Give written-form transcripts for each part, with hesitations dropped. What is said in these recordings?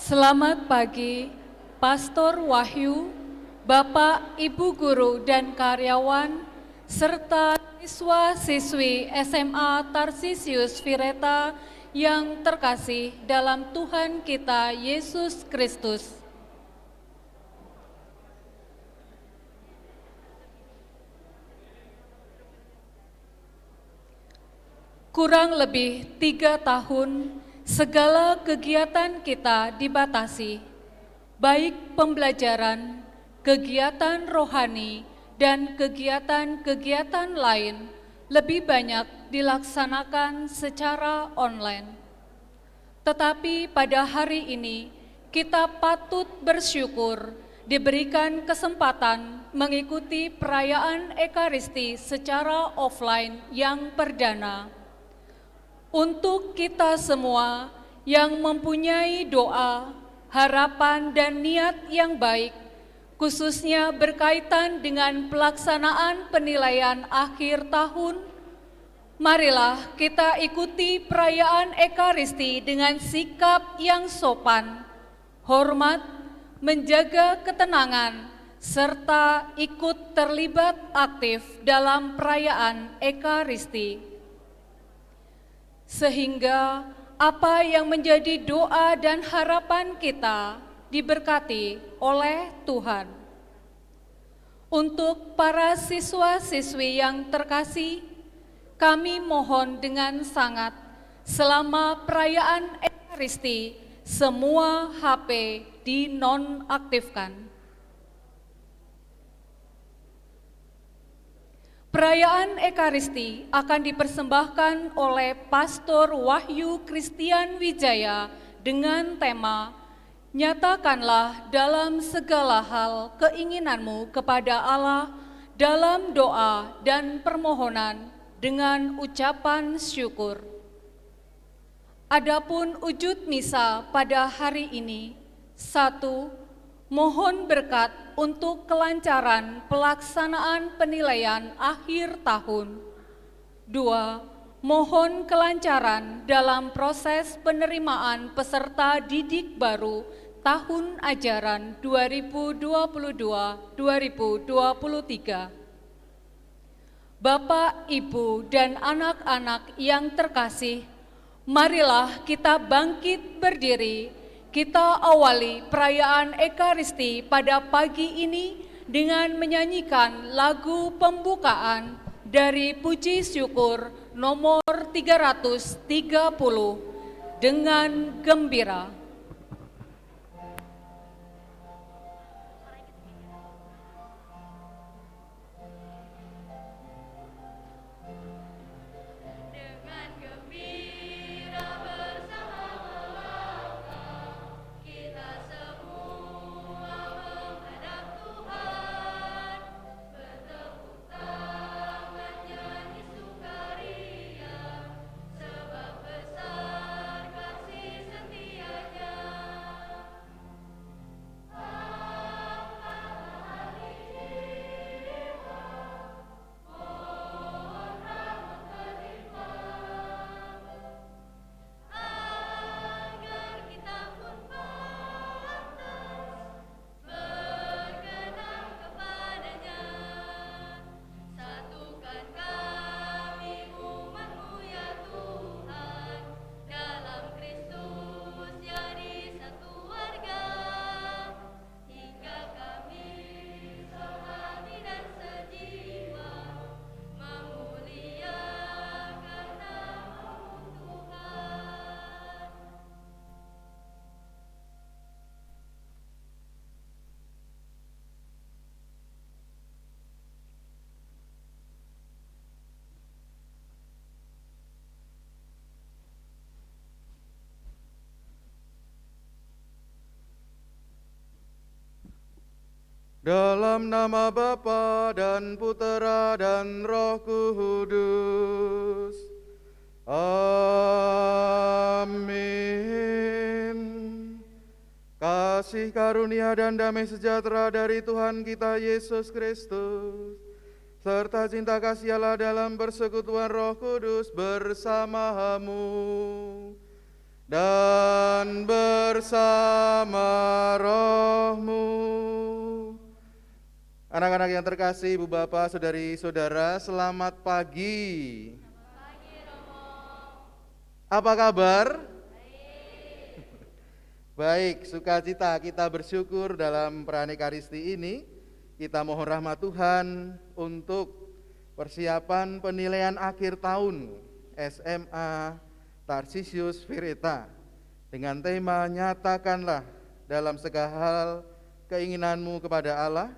Selamat pagi, Pastor Wahyu, Bapak, Ibu Guru, dan karyawan, serta siswa-siswi SMA Tarsisius Vireta yang terkasih dalam Tuhan kita Yesus Kristus. Kurang lebih 3 tahun, segala kegiatan kita dibatasi, baik pembelajaran, kegiatan rohani, dan kegiatan-kegiatan lain lebih banyak dilaksanakan secara online. Tetapi pada hari ini, kita patut bersyukur diberikan kesempatan mengikuti perayaan Ekaristi secara offline yang perdana. Untuk kita semua yang mempunyai doa, harapan, dan niat yang baik, khususnya berkaitan dengan pelaksanaan penilaian akhir tahun, marilah kita ikuti perayaan Ekaristi dengan sikap yang sopan, hormat, menjaga ketenangan, serta ikut terlibat aktif dalam perayaan Ekaristi. Sehingga apa yang menjadi doa dan harapan kita diberkati oleh Tuhan. Untuk para siswa-siswi yang terkasih, kami mohon dengan sangat selama perayaan Ekaristi semua HP dinonaktifkan. Perayaan Ekaristi akan dipersembahkan oleh Pastor Wahyu Christian Wijaya dengan tema "Nyatakanlah dalam segala hal keinginanmu kepada Allah dalam doa dan permohonan dengan ucapan syukur." Adapun wujud misa pada hari ini, 1. Mohon berkat untuk kelancaran pelaksanaan penilaian akhir tahun. 2. Mohon kelancaran dalam proses penerimaan peserta didik baru tahun ajaran 2022-2023. Bapak, Ibu, dan anak-anak yang terkasih, marilah kita bangkit berdiri. Kita awali perayaan Ekaristi pada pagi ini dengan menyanyikan lagu pembukaan dari Puji Syukur nomor 330 dengan gembira. Dalam nama Bapa dan Putera dan Roh Kudus. Amin. Kasih karunia dan damai sejahtera dari Tuhan kita Yesus Kristus, serta cinta kasih Allah dalam persekutuan Roh Kudus bersamamu dan bersama rohmu. Anak-anak yang terkasih, Ibu Bapak, Saudari-saudara, selamat pagi. Apa kabar? Baik, sukacita kita bersyukur dalam Pranikaristi ini. Kita mohon rahmat Tuhan untuk persiapan penilaian akhir tahun SMA Tarsisius Vireta dengan tema nyatakanlah dalam segala hal keinginanmu kepada Allah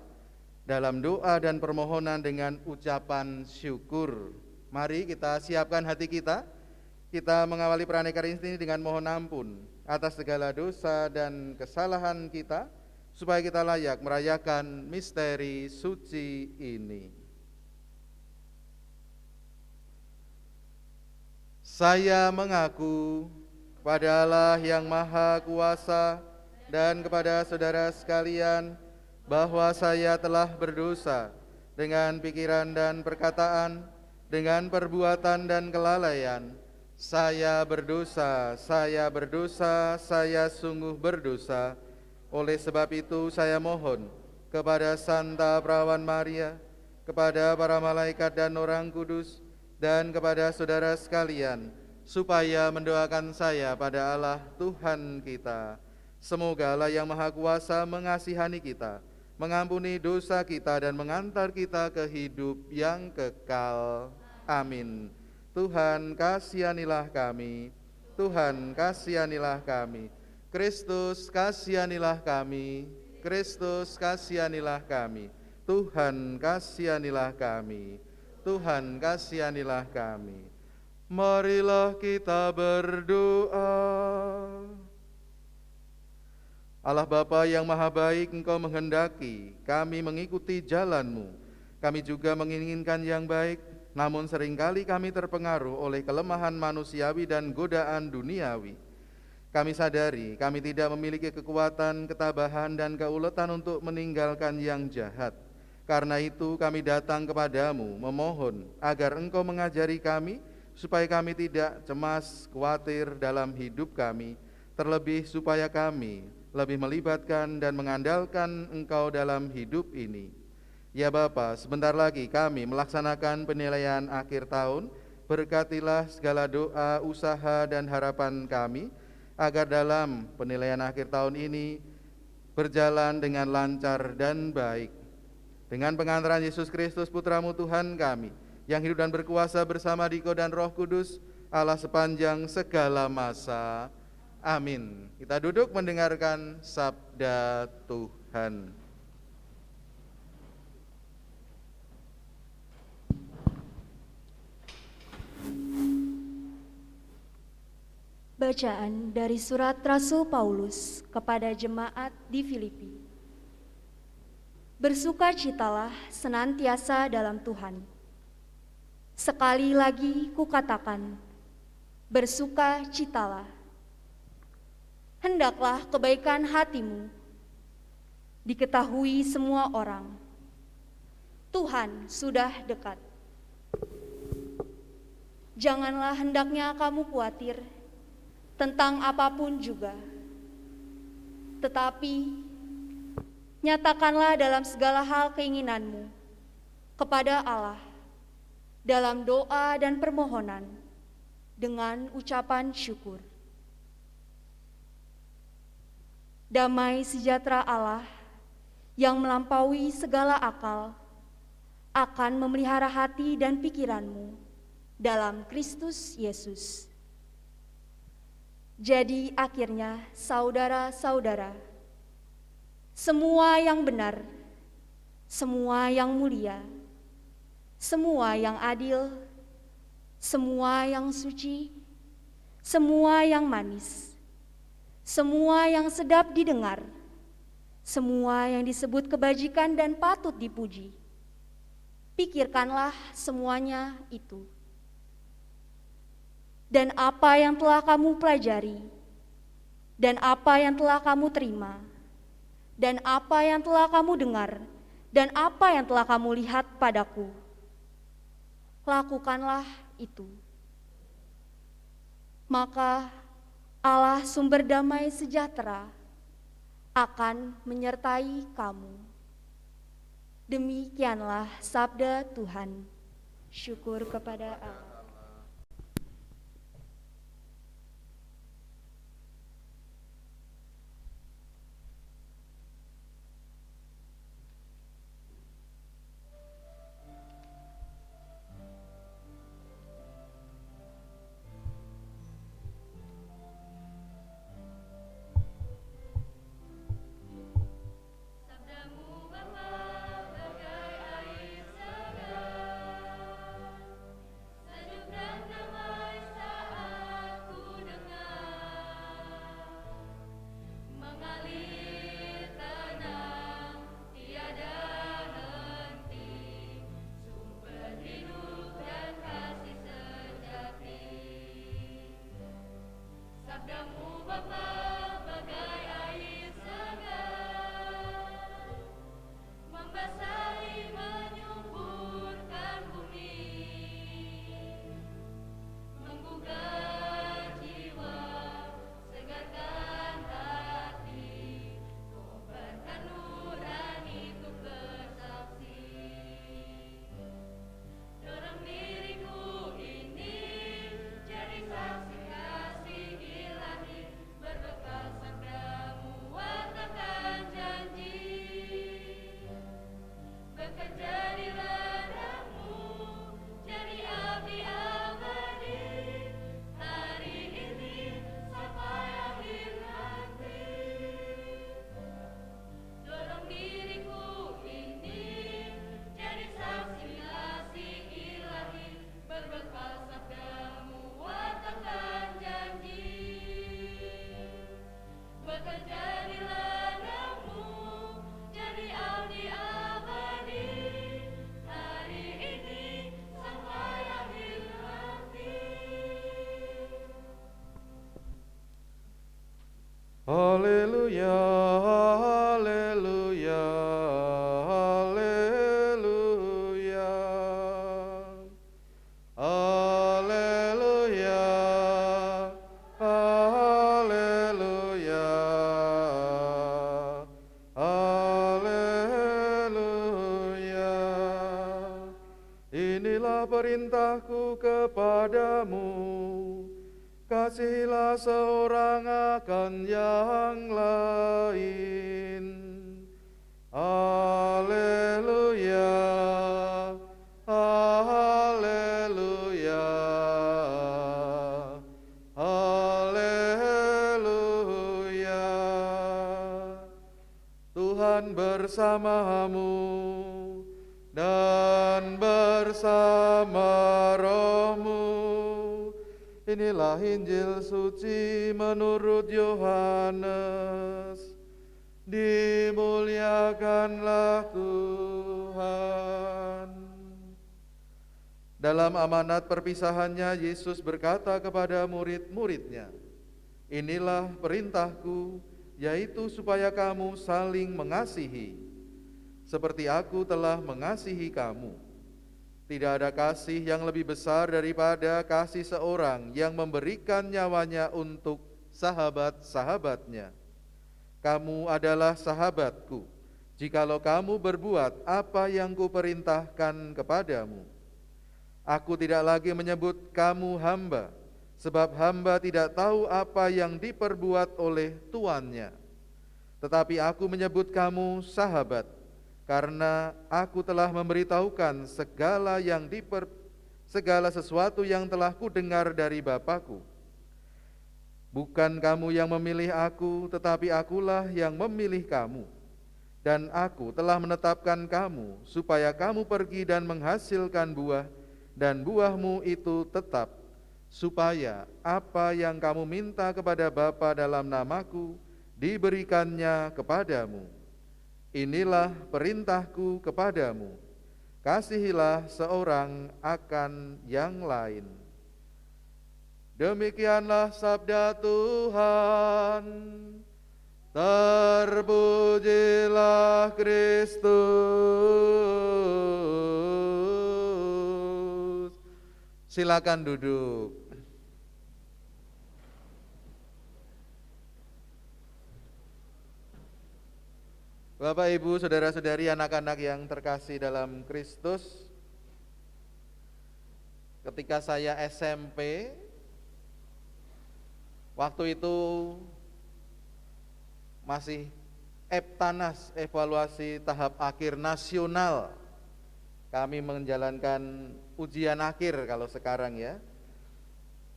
dalam doa dan permohonan dengan ucapan syukur. Mari kita siapkan hati kita. Kita mengawali Pranikaristi ini dengan mohon ampun atas segala dosa dan kesalahan kita, supaya kita layak merayakan misteri suci ini. Saya mengaku kepada Allah yang Maha Kuasa dan kepada saudara sekalian bahwa saya telah berdosa dengan pikiran dan perkataan, dengan perbuatan dan kelalaian. Saya berdosa, saya sungguh berdosa. Oleh sebab itu saya mohon kepada Santa Perawan Maria, kepada para malaikat dan orang kudus, dan kepada saudara sekalian, supaya mendoakan saya pada Allah Tuhan kita. Semoga Allah yang Maha Kuasa mengasihani kita, mengampuni dosa kita, dan mengantar kita ke hidup yang kekal. Amin. Tuhan kasihanilah kami, Tuhan kasihanilah kami, Kristus kasihanilah kami, Kristus kasihanilah kami, Tuhan kasihanilah kami, Tuhan kasihanilah kami. Marilah kita berdoa. Allah Bapa yang Maha Baik, Engkau menghendaki kami mengikuti jalan-Mu. Kami juga menginginkan yang baik, namun seringkali kami terpengaruh oleh kelemahan manusiawi dan godaan duniawi. Kami sadari kami tidak memiliki kekuatan, ketabahan, dan keuletan untuk meninggalkan yang jahat. Karena itu kami datang kepadamu memohon agar Engkau mengajari kami supaya kami tidak cemas, khawatir dalam hidup kami, terlebih supaya kami lebih melibatkan dan mengandalkan Engkau dalam hidup ini. Ya Bapa, sebentar lagi kami melaksanakan penilaian akhir tahun. Berkatilah segala doa, usaha, dan harapan kami, agar dalam penilaian akhir tahun ini berjalan dengan lancar dan baik. Dengan pengantaran Yesus Kristus, Putra-Mu Tuhan kami, yang hidup dan berkuasa bersama Diko dan Roh Kudus, Allah sepanjang segala masa. Amin. Kita duduk mendengarkan sabda Tuhan. Bacaan dari surat Rasul Paulus kepada jemaat di Filipi. Bersukacitalah senantiasa dalam Tuhan. Sekali lagi kukatakan, bersukacitalah. Hendaklah kebaikan hatimu diketahui semua orang. Tuhan sudah dekat. Janganlah hendaknya kamu khawatir tentang apapun juga, tetapi nyatakanlah dalam segala hal keinginanmu kepada Allah dalam doa dan permohonan dengan ucapan syukur. Damai sejahtera Allah yang melampaui segala akal akan memelihara hati dan pikiranmu dalam Kristus Yesus. Jadi akhirnya saudara-saudara, semua yang benar, semua yang mulia, semua yang adil, semua yang suci, semua yang manis, semua yang sedap didengar, semua yang disebut kebajikan dan patut dipuji, pikirkanlah semuanya itu. Dan apa yang telah kamu pelajari, dan apa yang telah kamu terima, dan apa yang telah kamu dengar, dan apa yang telah kamu lihat padaku, lakukanlah itu. Maka Allah sumber damai sejahtera akan menyertai kamu. Demikianlah sabda Tuhan. Syukur kepada Allah. Haleluya, haleluya, haleluya. Haleluya, haleluya, haleluya. Inilah perintahku kepadamu, kasihilah seorang akan yang lain. Haleluya, haleluya, haleluya. Tuhan bersamamu dan bersama rohmu. Inilah Injil suci menurut Yohanes. Dimuliakanlah Tuhan. Dalam amanat perpisahannya, Yesus berkata kepada murid-muridnya, "Inilah perintahku, yaitu supaya kamu saling mengasihi, seperti aku telah mengasihi kamu. Tidak ada kasih yang lebih besar daripada kasih seorang yang memberikan nyawanya untuk sahabat-sahabatnya. Kamu adalah sahabatku, jikalau kamu berbuat apa yang kuperintahkan kepadamu. Aku tidak lagi menyebut kamu hamba, sebab hamba tidak tahu apa yang diperbuat oleh tuannya. Tetapi aku menyebut kamu sahabat, karena aku telah memberitahukan segala sesuatu yang telah kudengar dari Bapa-Ku. Bukan kamu yang memilih aku, tetapi akulah yang memilih kamu. Dan aku telah menetapkan kamu, supaya kamu pergi dan menghasilkan buah, dan buahmu itu tetap, supaya apa yang kamu minta kepada Bapa dalam namaku, diberikannya kepadamu. Inilah perintahku kepadamu, kasihilah seorang akan yang lain." Demikianlah sabda Tuhan. Terpujilah Kristus. Silakan duduk. Bapak, Ibu, saudara-saudari, anak-anak yang terkasih dalam Kristus, ketika saya SMP, waktu itu masih Eptanas, evaluasi tahap akhir nasional. Kami menjalankan ujian akhir kalau sekarang ya.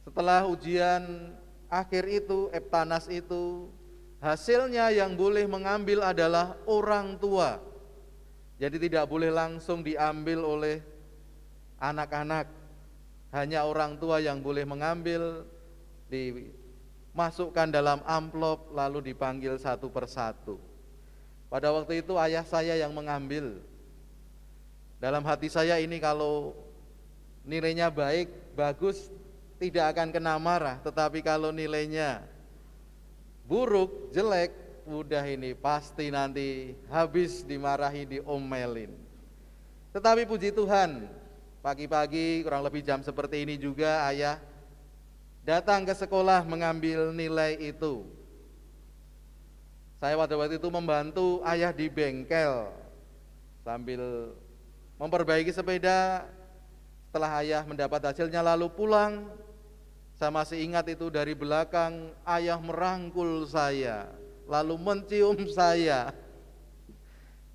Setelah ujian akhir itu, Eptanas itu, hasilnya yang boleh mengambil adalah orang tua. Jadi tidak boleh langsung diambil oleh anak-anak. Hanya orang tua yang boleh mengambil, dimasukkan dalam amplop lalu dipanggil satu persatu. Pada waktu itu ayah saya yang mengambil. Dalam hati saya ini kalau nilainya baik, bagus, tidak akan kena marah. Tetapi kalau nilainya buruk, jelek, udah ini pasti nanti habis dimarahi, diomelin. Tetapi puji Tuhan, pagi-pagi kurang lebih jam seperti ini juga ayah datang ke sekolah mengambil nilai itu. Saya pada waktu itu membantu ayah di bengkel sambil memperbaiki sepeda. Setelah ayah mendapat hasilnya lalu pulang, saya masih ingat itu dari belakang ayah merangkul saya, lalu mencium saya.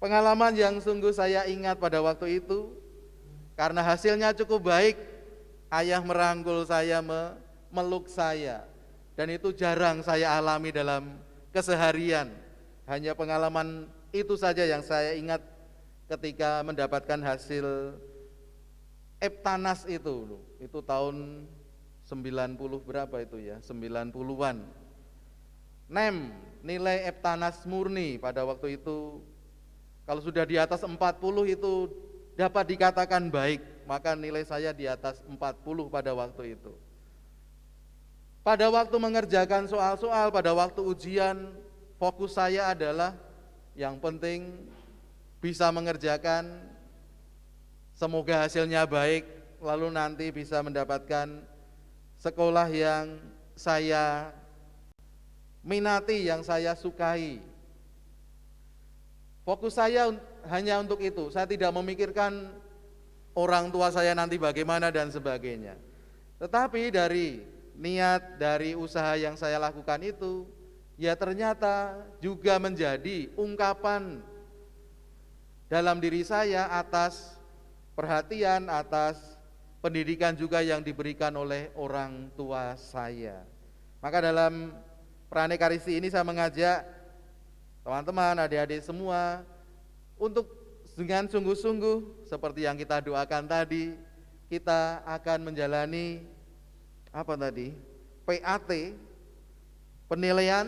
Pengalaman yang sungguh saya ingat pada waktu itu, karena hasilnya cukup baik, ayah merangkul saya, memeluk saya. Dan itu jarang saya alami dalam keseharian. Hanya pengalaman itu saja yang saya ingat ketika mendapatkan hasil Eptanas itu tahun 90 berapa itu ya, 90-an. NEM, nilai Eptanas murni pada waktu itu, kalau sudah di atas 40 itu dapat dikatakan baik, maka nilai saya di atas 40 pada waktu itu. Pada waktu mengerjakan soal-soal, pada waktu ujian, fokus saya adalah yang penting bisa mengerjakan, semoga hasilnya baik, lalu nanti bisa mendapatkan sekolah yang saya minati, yang saya sukai. Fokus saya hanya untuk itu, saya tidak memikirkan orang tua saya nanti bagaimana dan sebagainya. Tetapi dari niat, dari usaha yang saya lakukan itu, ya ternyata juga menjadi ungkapan dalam diri saya atas perhatian, atas pendidikan juga yang diberikan oleh orang tua saya. Maka dalam Pranekaristi ini saya mengajak teman-teman, adik-adik semua untuk dengan sungguh-sungguh seperti yang kita doakan tadi, kita akan menjalani PAT, penilaian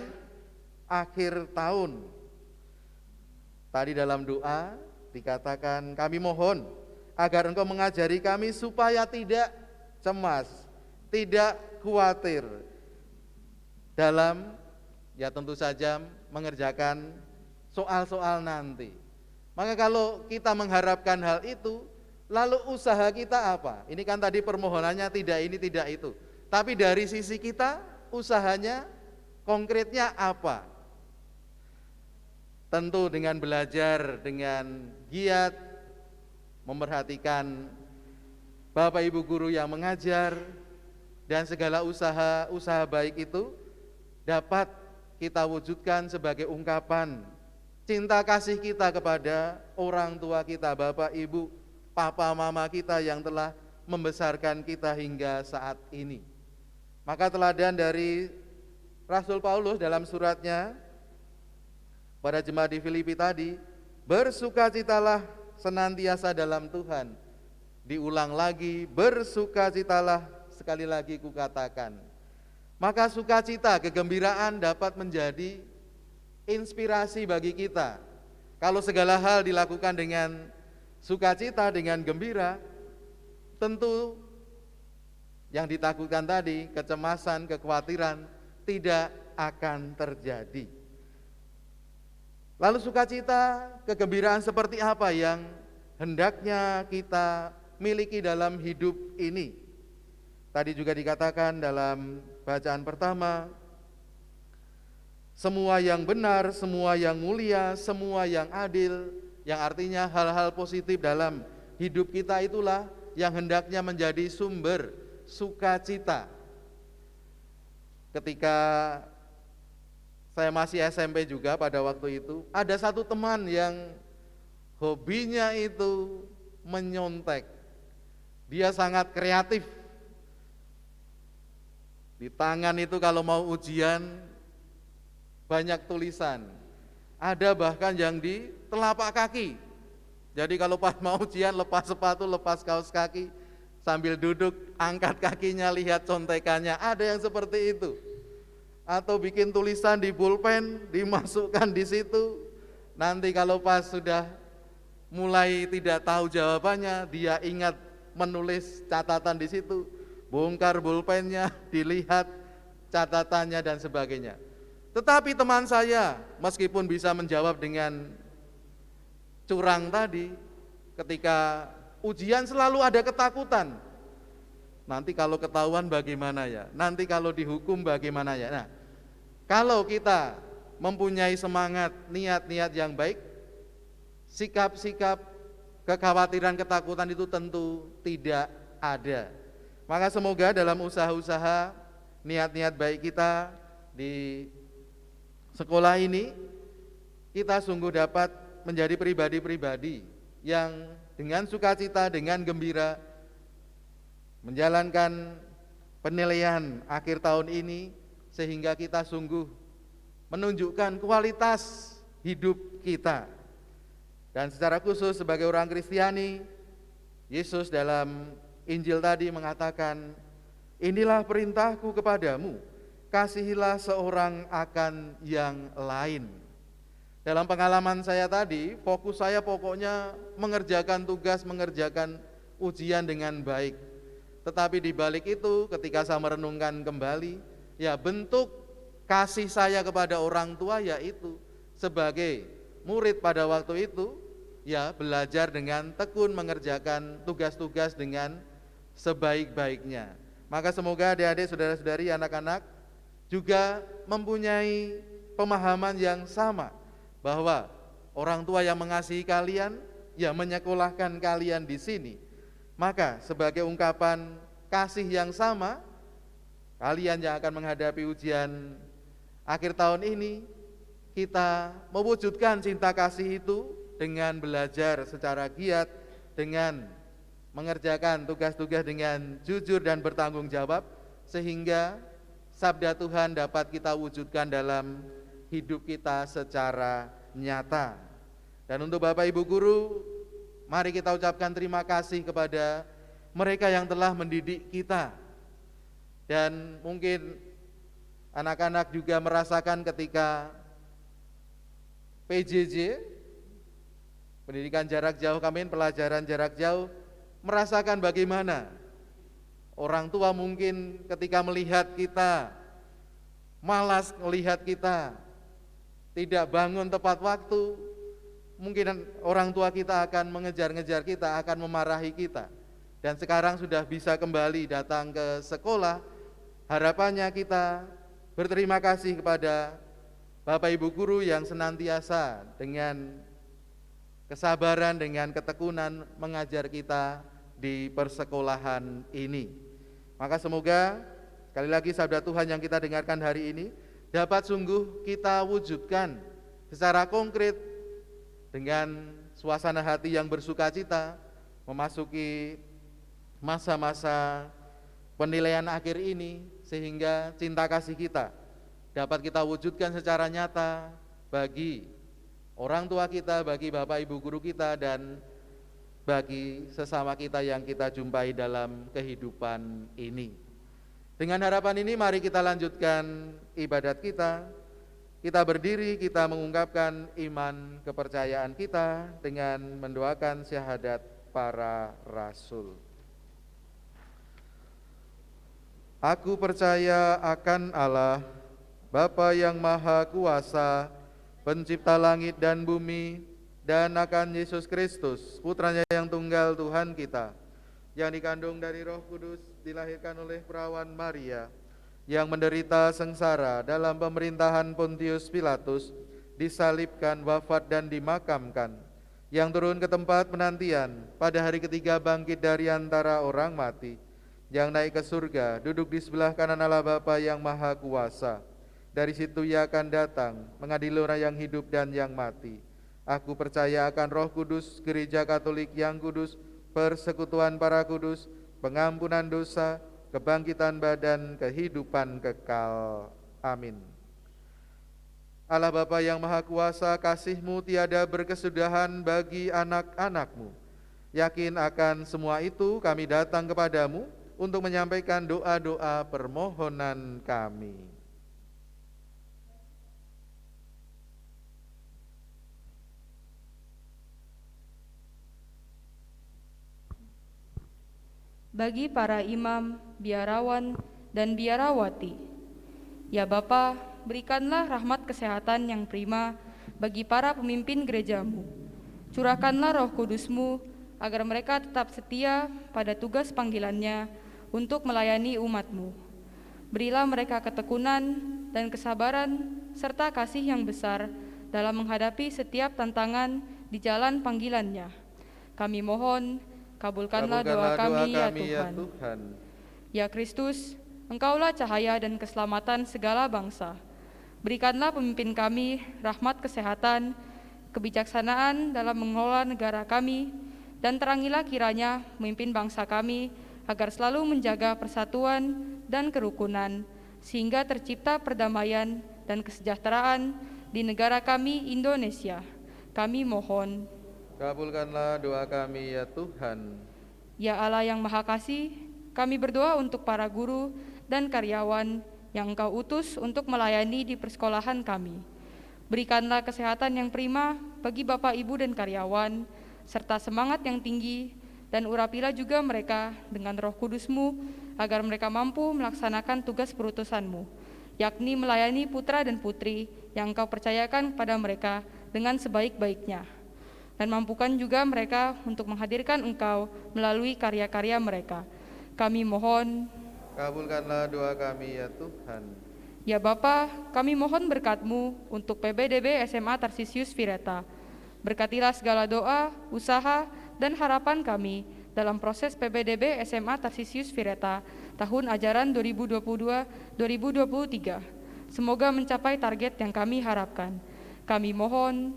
akhir tahun. Tadi dalam doa dikatakan, kami mohon agar Engkau mengajari kami supaya tidak cemas, tidak khawatir dalam tentu saja mengerjakan soal-soal nanti. Maka kalau kita mengharapkan hal itu, lalu usaha kita apa? Ini kan tadi permohonannya tidak ini, tidak itu. Tapi dari sisi kita, usahanya konkretnya apa? Tentu dengan belajar, dengan giat, memperhatikan Bapak Ibu guru yang mengajar, dan segala usaha baik itu dapat kita wujudkan sebagai ungkapan cinta kasih kita kepada orang tua kita, Bapak Ibu, Papa Mama kita yang telah membesarkan kita hingga saat ini. Maka teladan dari Rasul Paulus dalam suratnya pada jemaat di Filipi tadi, bersukacitalah senantiasa dalam Tuhan. Diulang lagi, bersukacitalah, sekali lagi kukatakan. Maka sukacita, kegembiraan dapat menjadi inspirasi bagi kita. Kalau segala hal dilakukan dengan sukacita, dengan gembira, tentu yang ditakutkan tadi, kecemasan, kekhawatiran tidak akan terjadi. Lalu sukacita, kegembiraan seperti apa yang hendaknya kita miliki dalam hidup ini? Tadi juga dikatakan dalam bacaan pertama, semua yang benar, semua yang mulia, semua yang adil, yang artinya hal-hal positif dalam hidup kita itulah yang hendaknya menjadi sumber sukacita. Ketika saya masih SMP juga pada waktu itu, ada satu teman yang hobinya itu menyontek. Dia sangat kreatif. Di tangan itu kalau mau ujian banyak tulisan. Ada bahkan yang di telapak kaki. Jadi kalau pas mau ujian lepas sepatu, lepas kaos kaki, sambil duduk angkat kakinya lihat contekannya. Ada yang seperti itu. Atau bikin tulisan di pulpen, dimasukkan di situ. Nanti kalau pas sudah mulai tidak tahu jawabannya, dia ingat menulis catatan di situ, bongkar pulpennya, dilihat catatannya dan sebagainya. Tetapi teman saya meskipun bisa menjawab dengan curang tadi, ketika ujian selalu ada ketakutan. Nanti kalau ketahuan bagaimana ya? Nanti kalau dihukum bagaimana ya? Nah, kalau kita mempunyai semangat, niat-niat yang baik, sikap-sikap kekhawatiran, ketakutan itu tentu tidak ada. Maka semoga dalam usaha-usaha, niat-niat baik kita di sekolah ini, kita sungguh dapat menjadi pribadi-pribadi yang dengan sukacita, dengan gembira menjalankan penilaian akhir tahun ini, sehingga kita sungguh menunjukkan kualitas hidup kita. Dan secara khusus sebagai orang Kristiani, Yesus dalam Injil tadi mengatakan, inilah perintahku kepadamu, kasihilah seorang akan yang lain. Dalam pengalaman saya tadi, fokus saya pokoknya mengerjakan tugas, mengerjakan ujian dengan baik. Tetapi di balik itu ketika saya merenungkan kembali, ya bentuk kasih saya kepada orang tua yaitu sebagai murid pada waktu itu, ya belajar dengan tekun mengerjakan tugas-tugas dengan sebaik-baiknya. Maka semoga adik-adik, saudara-saudari, anak-anak juga mempunyai pemahaman yang sama bahwa orang tua yang mengasihi kalian, ya menyekolahkan kalian di sini. Maka sebagai ungkapan kasih yang sama, kalian yang akan menghadapi ujian akhir tahun ini, kita mewujudkan cinta kasih itu dengan belajar secara giat, dengan mengerjakan tugas-tugas dengan jujur dan bertanggung jawab, sehingga sabda Tuhan dapat kita wujudkan dalam hidup kita secara nyata. Dan untuk Bapak Ibu Guru, mari kita ucapkan terima kasih kepada mereka yang telah mendidik kita. Dan mungkin anak-anak juga merasakan ketika PJJ, pendidikan jarak jauh, kami pelajaran jarak jauh, merasakan bagaimana orang tua mungkin ketika melihat kita malas, melihat kita tidak bangun tepat waktu, mungkin orang tua kita akan mengejar-ngejar kita, akan memarahi kita. Dan sekarang sudah bisa kembali datang ke sekolah, harapannya kita berterima kasih kepada Bapak Ibu Guru yang senantiasa dengan kesabaran, dengan ketekunan mengajar kita di persekolahan ini. Maka semoga sekali lagi sabda Tuhan yang kita dengarkan hari ini dapat sungguh kita wujudkan secara konkret dengan suasana hati yang bersukacita memasuki masa-masa penilaian akhir ini, sehingga cinta kasih kita dapat kita wujudkan secara nyata bagi orang tua kita, bagi Bapak Ibu Guru kita, dan bagi sesama kita yang kita jumpai dalam kehidupan ini. Dengan harapan ini mari kita lanjutkan ibadat kita. Kita berdiri, kita mengungkapkan iman kepercayaan kita dengan mendoakan syahadat para rasul. Aku percaya akan Allah, Bapa yang Maha Kuasa, Pencipta langit dan bumi, dan akan Yesus Kristus, Putranya yang tunggal Tuhan kita, yang dikandung dari Roh Kudus, dilahirkan oleh perawan Maria, yang menderita sengsara dalam pemerintahan Pontius Pilatus, disalibkan, wafat dan dimakamkan, yang turun ke tempat penantian, pada hari ketiga bangkit dari antara orang mati, yang naik ke surga, duduk di sebelah kanan Allah Bapa yang Maha Kuasa. Dari situ Ia akan datang, mengadili orang yang hidup dan yang mati. Aku percaya akan Roh Kudus, Gereja Katolik yang kudus, persekutuan para kudus, pengampunan dosa, kebangkitan badan, kehidupan kekal. Amin. Allah Bapa yang Maha Kuasa, kasih-Mu tiada berkesudahan bagi anak-anak-Mu. Yakin akan semua itu, kami datang kepadamu untuk menyampaikan doa-doa permohonan kami. Bagi para imam, biarawan, dan biarawati, ya Bapa, berikanlah rahmat kesehatan yang prima bagi para pemimpin gerejamu. Curahkanlah Roh Kudus-Mu agar mereka tetap setia pada tugas panggilannya untuk melayani umat-Mu. Berilah mereka ketekunan dan kesabaran serta kasih yang besar dalam menghadapi setiap tantangan di jalan panggilannya. Kami mohon, kabulkanlah doa kami, ya Tuhan. Ya Kristus, Engkaulah cahaya dan keselamatan segala bangsa. Berikanlah pemimpin kami rahmat kesehatan, kebijaksanaan dalam mengelola negara kami, dan terangilah kiranya memimpin bangsa kami agar selalu menjaga persatuan dan kerukunan, sehingga tercipta perdamaian dan kesejahteraan di negara kami, Indonesia. Kami mohon, kabulkanlah doa kami, ya Tuhan. Ya Allah yang Maha Kasih, kami berdoa untuk para guru dan karyawan yang Engkau utus untuk melayani di persekolahan kami. Berikanlah kesehatan yang prima bagi Bapak, Ibu, dan karyawan, serta semangat yang tinggi, dan urapilah juga mereka dengan Roh Kudus-Mu, agar mereka mampu melaksanakan tugas perutusan-Mu, yakni melayani putra dan putri yang Engkau percayakan kepada mereka dengan sebaik-baiknya. Dan mampukan juga mereka untuk menghadirkan Engkau melalui karya-karya mereka. Kami mohon, kabulkanlah doa kami, ya Tuhan. ya Bapa, kami mohon berkat-Mu untuk PBDB SMA Tarsisius Vireta. Berkatilah segala doa, usaha, dan harapan kami dalam proses PBDB SMA Tarsisius Vireta tahun ajaran 2022-2023. Semoga mencapai target yang kami harapkan. Kami mohon,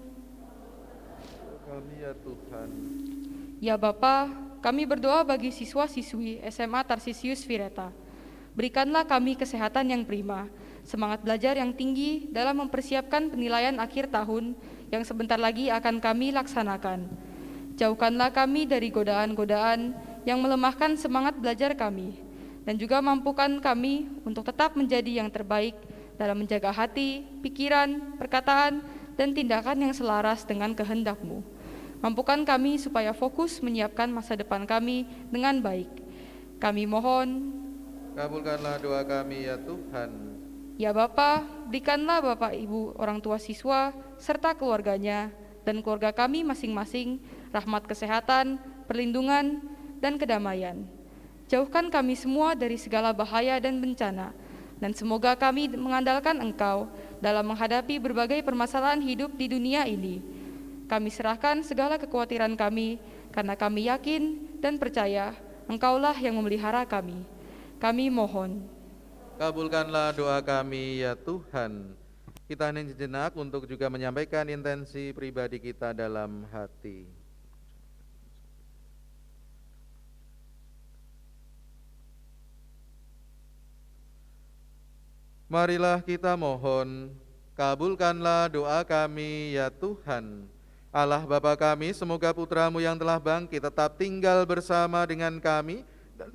kami, ya Tuhan. ya Bapa, kami berdoa bagi siswa-siswi SMA Tarsisius Vireta. Berikanlah kami kesehatan yang prima, semangat belajar yang tinggi dalam mempersiapkan penilaian akhir tahun yang sebentar lagi akan kami laksanakan. Jauhkanlah kami dari godaan-godaan yang melemahkan semangat belajar kami, dan juga mampukan kami untuk tetap menjadi yang terbaik dalam menjaga hati, pikiran, perkataan, dan tindakan yang selaras dengan kehendak-Mu. Mampukan kami supaya fokus menyiapkan masa depan kami dengan baik. Kami mohon, kabulkanlah doa kami, ya Tuhan. ya Bapa, berikanlah Bapak, Ibu, orang tua siswa, serta keluarganya, dan keluarga kami masing-masing, rahmat kesehatan, perlindungan, dan kedamaian. Jauhkan kami semua dari segala bahaya dan bencana, dan semoga kami mengandalkan Engkau dalam menghadapi berbagai permasalahan hidup di dunia ini. Kami serahkan segala kekhawatiran kami, karena kami yakin dan percaya Engkaulah yang memelihara kami. Kami mohon, kabulkanlah doa kami, ya Tuhan. Kita hening sejenak untuk juga menyampaikan intensi pribadi kita dalam hati. Marilah kita mohon, kabulkanlah doa kami, ya Tuhan. Allah Bapa kami, semoga Putra-Mu yang telah bangkit tetap tinggal bersama dengan kami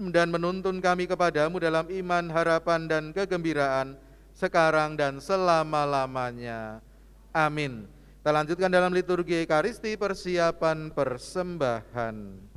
dan menuntun kami kepadamu dalam iman, harapan, dan kegembiraan, sekarang dan selama-lamanya. Amin. Kita lanjutkan dalam liturgi Ekaristi, persiapan persembahan.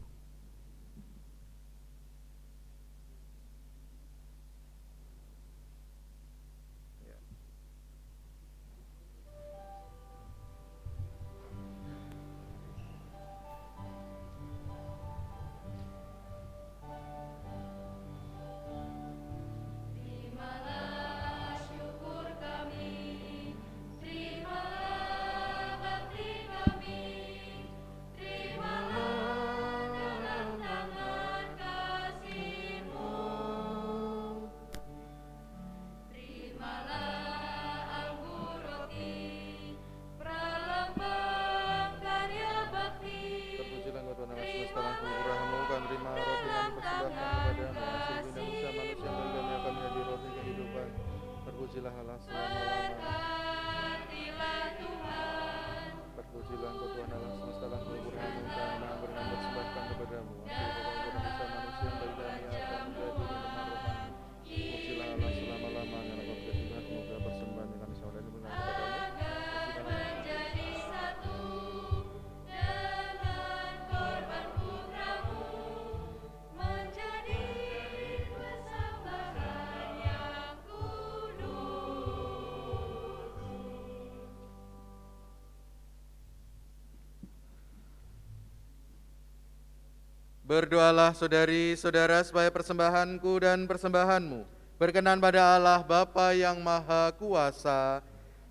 Berdoalah saudari-saudara supaya persembahanku dan persembahanmu berkenan pada Allah Bapa yang Maha Kuasa.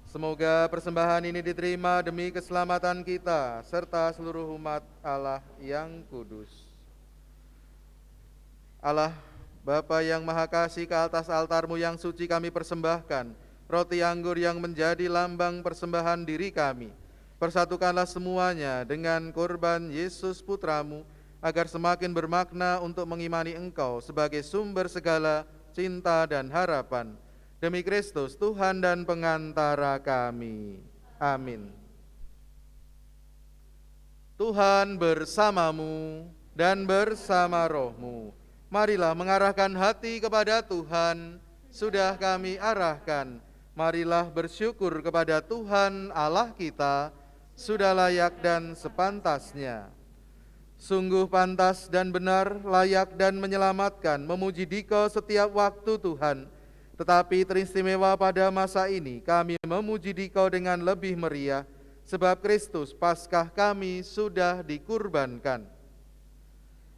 Semoga persembahan ini diterima demi keselamatan kita serta seluruh umat Allah yang kudus. Allah Bapa yang Maha Kasih, ke atas altar-Mu yang suci kami persembahkan roti anggur yang menjadi lambang persembahan diri kami. Persatukanlah semuanya dengan korban Yesus Putra-Mu, agar semakin bermakna untuk mengimani Engkau sebagai sumber segala cinta dan harapan. Demi Kristus, Tuhan dan pengantara kami. Amin. Tuhan bersamamu dan bersama rohmu. Marilah mengarahkan hati kepada Tuhan. Sudah kami arahkan. Marilah bersyukur kepada Tuhan Allah kita. Sudah layak dan sepantasnya. Sungguh pantas dan benar, layak dan menyelamatkan, memuji Dikau setiap waktu Tuhan. Tetapi teristimewa pada masa ini, kami memuji Dikau dengan lebih meriah, sebab Kristus Paskah kami sudah dikurbankan.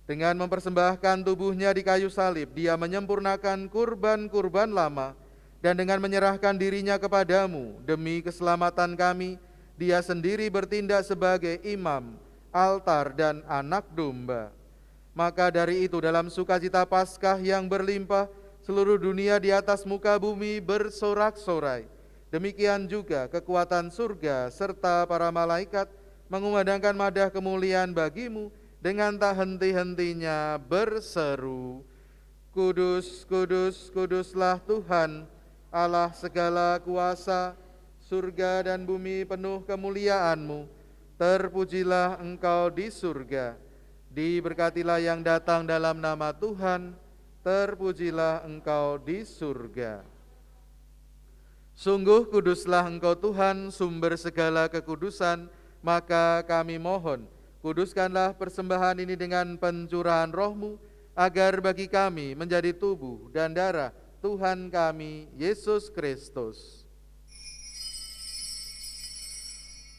Dengan mempersembahkan tubuhnya di kayu salib, Dia menyempurnakan kurban-kurban lama, dan dengan menyerahkan dirinya kepadamu demi keselamatan kami, Dia sendiri bertindak sebagai imam, altar dan anak domba. Maka dari itu dalam sukacita Paskah yang berlimpah, seluruh dunia di atas muka bumi bersorak-sorai. Demikian juga kekuatan surga serta para malaikat mengumandangkan madah kemuliaan bagimu dengan tak henti-hentinya berseru, Kudus, kudus, kuduslah Tuhan, Allah segala kuasa, surga dan bumi penuh kemuliaan-Mu. Terpujilah Engkau di surga, diberkatilah yang datang dalam nama Tuhan, terpujilah Engkau di surga. Sungguh kuduslah Engkau Tuhan, sumber segala kekudusan, maka kami mohon, kuduskanlah persembahan ini dengan pencurahan roh-Mu, agar bagi kami menjadi tubuh dan darah Tuhan kami, Yesus Kristus.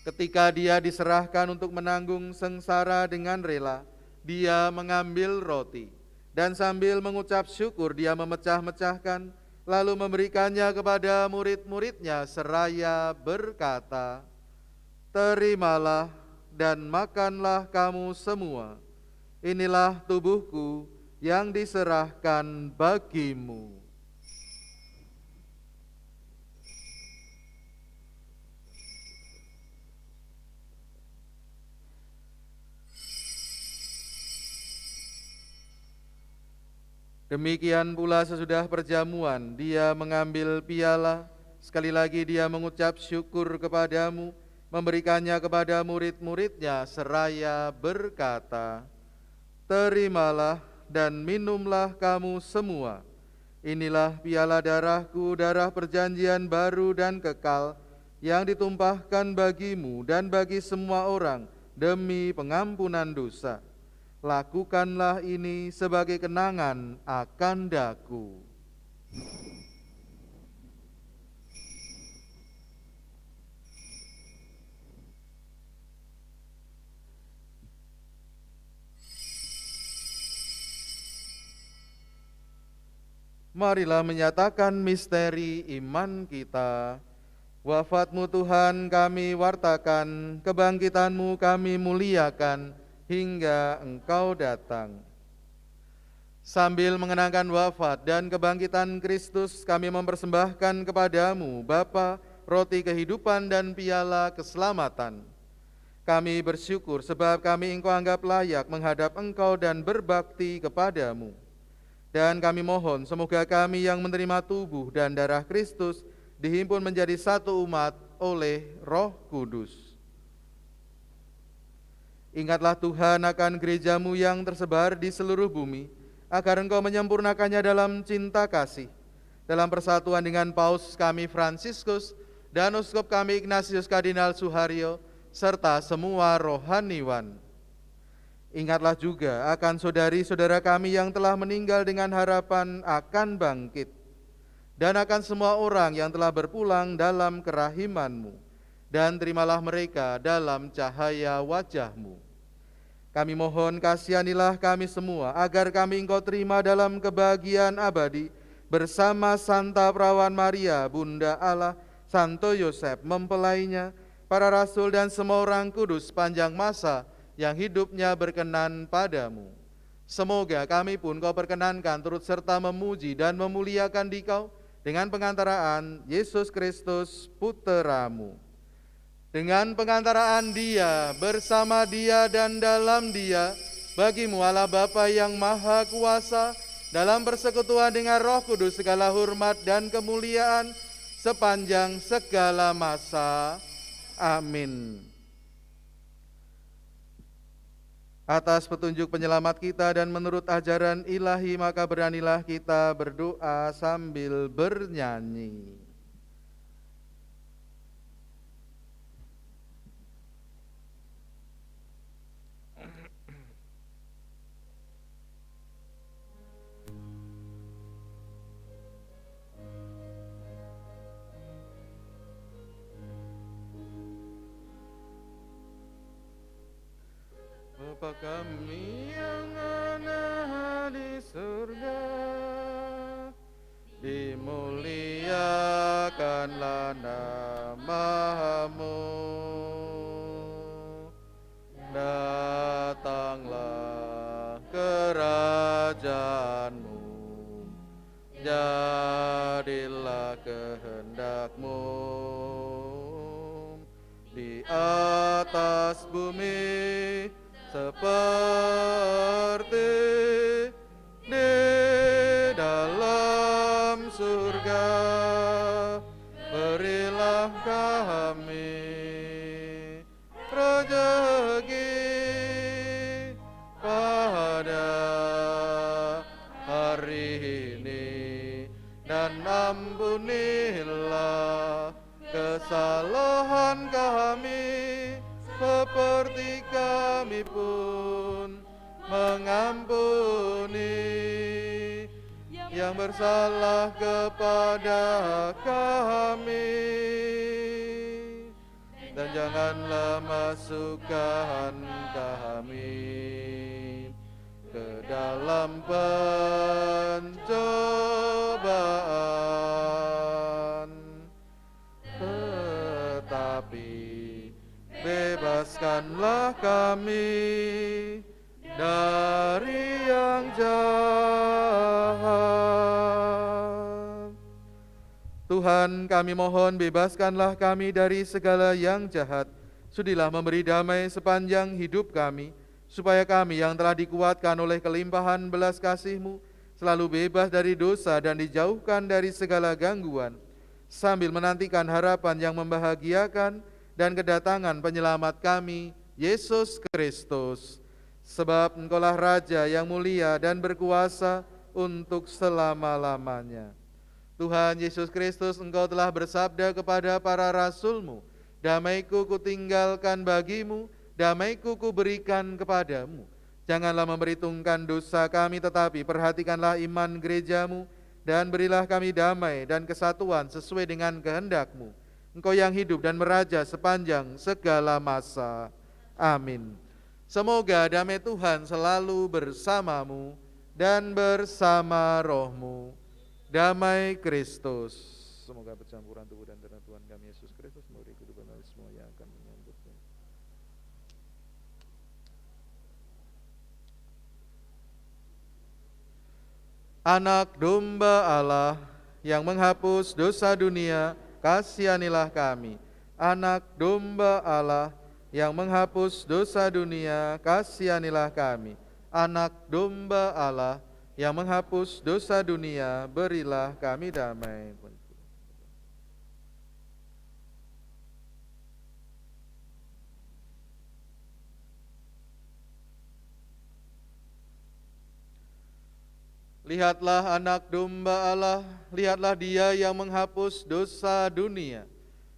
Ketika Dia diserahkan untuk menanggung sengsara dengan rela, Dia mengambil roti, dan sambil mengucap syukur Dia memecah-mecahkan, lalu memberikannya kepada murid-muridnya seraya berkata, Terimalah dan makanlah kamu semua, inilah tubuhku yang diserahkan bagimu. Demikian pula sesudah perjamuan, Dia mengambil piala, sekali lagi Dia mengucap syukur kepadamu, memberikannya kepada murid-muridnya seraya berkata, Terimalah dan minumlah kamu semua, inilah piala darahku, darah perjanjian baru dan kekal, yang ditumpahkan bagimu dan bagi semua orang demi pengampunan dosa. Lakukanlah ini sebagai kenangan akan Daku. Marilah menyatakan misteri iman kita. Wafat-Mu Tuhan kami wartakan, kebangkitan-Mu kami muliakan, hingga Engkau datang. Sambil mengenangkan wafat dan kebangkitan Kristus, kami mempersembahkan kepadamu, Bapa, roti kehidupan dan piala keselamatan. Kami bersyukur sebab kami Engkau anggap layak menghadap Engkau dan berbakti kepadamu. Dan kami mohon semoga kami yang menerima tubuh dan darah Kristus dihimpun menjadi satu umat oleh Roh Kudus. Ingatlah Tuhan akan gereja-Mu yang tersebar di seluruh bumi, agar Engkau menyempurnakannya dalam cinta kasih, dalam persatuan dengan Paus kami Fransiskus dan Uskup kami Ignatius Kardinal Suharyo, serta semua rohaniwan. Ingatlah juga akan saudari-saudara kami yang telah meninggal dengan harapan akan bangkit, dan akan semua orang yang telah berpulang dalam kerahiman-Mu, dan terimalah mereka dalam cahaya wajah-Mu. Kami mohon kasihanilah kami semua, agar kami Engkau terima dalam kebahagiaan abadi, bersama Santa Perawan Maria, Bunda Allah, Santo Yosef, mempelainya, para rasul dan semua orang kudus panjang masa yang hidupnya berkenan padamu. Semoga kami pun Kau perkenankan turut serta memuji dan memuliakan Dikau dengan pengantaraan Yesus Kristus, Putra-Mu. Dengan pengantaraan Dia, bersama Dia dan dalam Dia, bagi-Mu Allah Bapa yang Maha Kuasa, dalam persekutuan dengan Roh Kudus segala hormat dan kemuliaan sepanjang segala masa. Amin. Atas petunjuk penyelamat kita dan menurut ajaran ilahi, maka beranilah kita berdoa sambil bernyanyi. Bapa kami yang ada di surga, dimuliakanlah nama-Mu, datanglah kerajaan-Mu, jadilah kehendak-Mu di atas bumi seperti di dalam surga. Berilah kami rezeki pada hari ini, dan ampunilah kesalahan kami seperti kami pun mengampuni yang bersalah kepada kami, dan janganlah masukkan kami ke dalam pencobaan, tetapi bebaskanlah kami dari yang jahat. Tuhan, kami mohon bebaskanlah kami dari segala yang jahat. Sudilah memberi damai sepanjang hidup kami, supaya kami yang telah dikuatkan oleh kelimpahan belas kasih-Mu selalu bebas dari dosa dan dijauhkan dari segala gangguan, sambil menantikan harapan yang membahagiakan dan kedatangan penyelamat kami, Yesus Kristus. Sebab Engkaulah Raja yang mulia dan berkuasa untuk selama-lamanya. Tuhan Yesus Kristus, Engkau telah bersabda kepada para rasul-Mu, damai-Ku kutinggalkan bagi-Mu, damai-Ku kuberikan kepadamu. Janganlah memperhitungkan dosa kami, tetapi perhatikanlah iman gereja-Mu, dan berilah kami damai dan kesatuan sesuai dengan kehendak-Mu. Engkau yang hidup dan meraja sepanjang segala masa. Amin. Semoga damai Tuhan selalu bersamamu dan bersama rohmu. Damai Kristus. Semoga percampuran tubuh dan darah Tuhan kami Yesus Kristus memberi kehidupan bagi semua yang akan menyambutnya. Anak domba Allah yang menghapus dosa dunia, kasihanilah kami. Anak domba Allah yang menghapus dosa dunia, kasihanilah kami. Anak domba Allah yang menghapus dosa dunia, berilah kami damai. Lihatlah anak domba Allah, lihatlah Dia yang menghapus dosa dunia.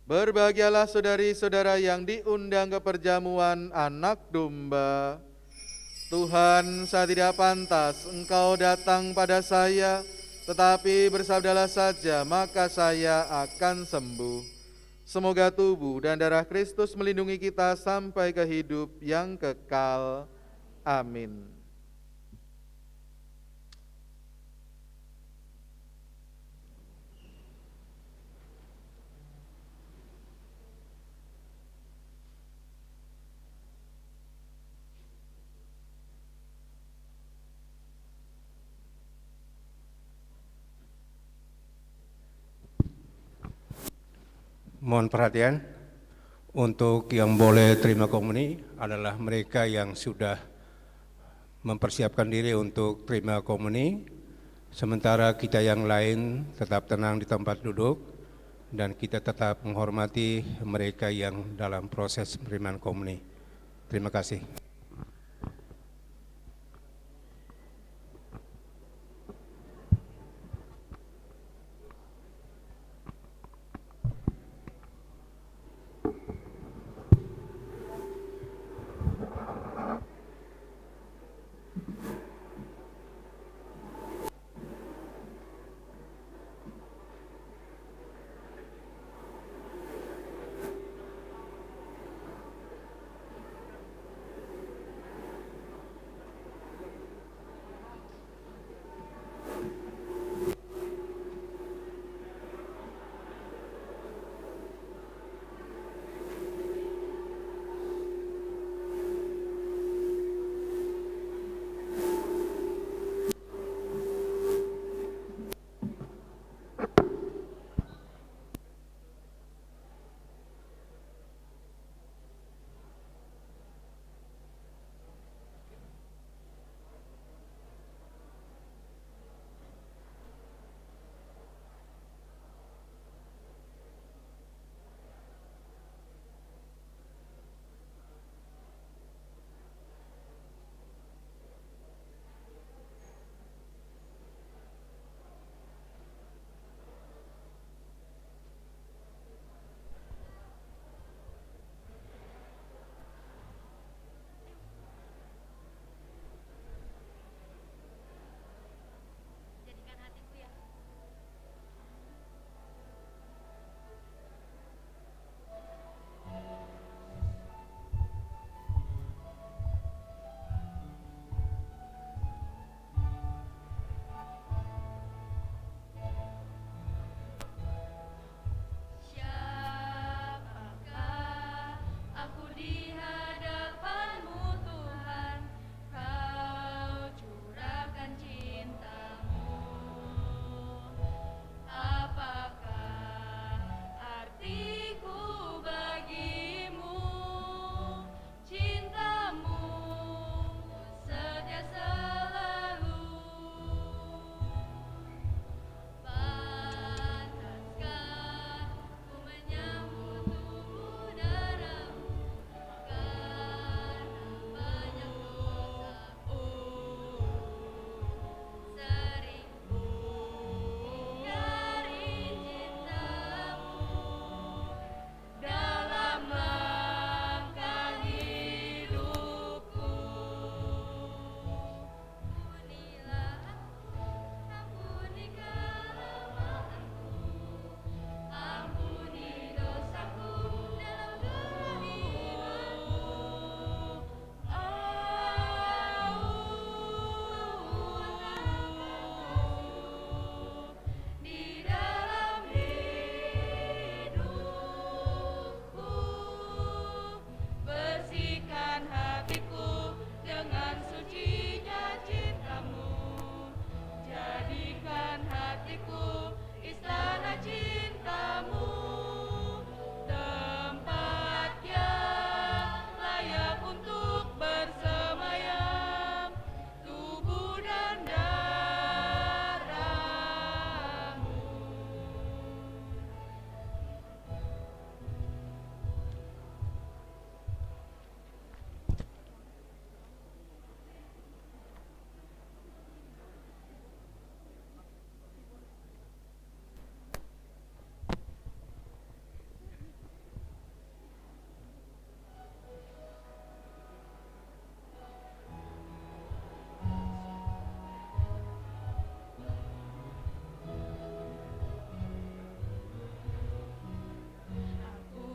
Berbahagialah saudari-saudara yang diundang ke perjamuan anak domba. Tuhan, saya tidak pantas Engkau datang pada saya, tetapi bersabdalah saja, maka saya akan sembuh. Semoga tubuh dan darah Kristus melindungi kita sampai ke hidup yang kekal. Amin. Mohon perhatian, untuk yang boleh terima komuni adalah mereka yang sudah mempersiapkan diri untuk terima komuni, sementara kita yang lain tetap tenang di tempat duduk dan kita tetap menghormati mereka yang dalam proses penerimaan komuni. Terima kasih.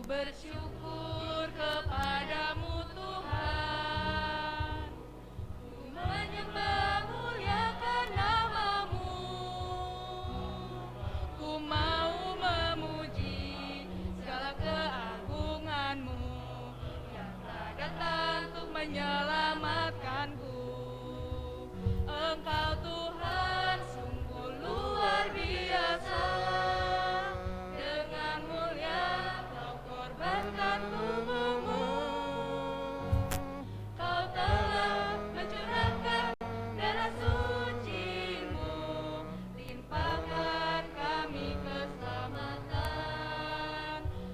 Bersyukur kepadamu Tuhan, menyelamatkanku. Engkau Tuhan sungguh luar biasa, dengan mulia Kau korbankan tubuhmu. Kau telah mencurahkan darah suci-Mu, limpahkan kami keselamatan.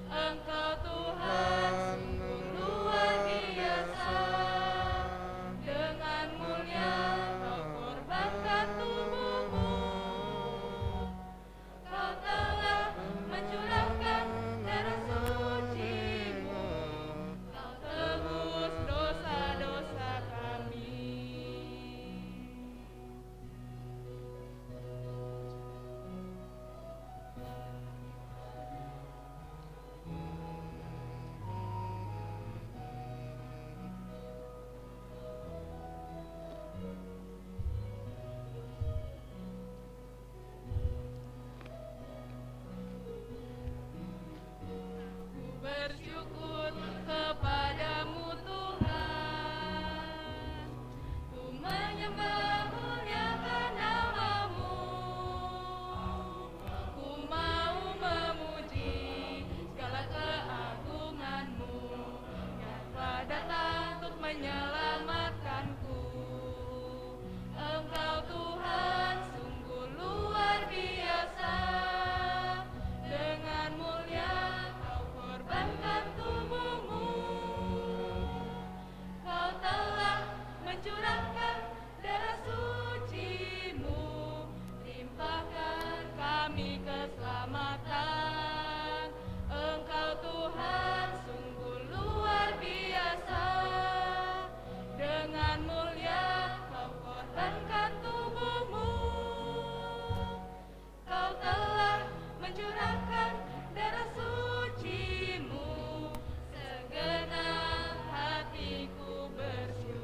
Engkau Tuhan sungguh luar biasa, dengan mulia Kau korbankan tubuhmu. Kau telah mencurahkan darah suci-Mu, Kau tebus dosa-dosa kami. Bersyukur kepadamu Tuhan, ku menyembah muliakan nama-Mu. Ku mau memuji segala keagungan-Mu yang telah datang untuk menyelamatkanku. Engkau Tuhan sungguh luar biasa, dengan mulia Kau korbankan tubuhmu. Kau telah mencurahkan darah suci-Mu, limpahkan kami keselamatan. Engkau Tuhan sungguh luar biasa, dengan mulia Kau korbankan tubuhmu. Kau telah mencurahkan darah suci-Mu, segenap hatiku bersyukur.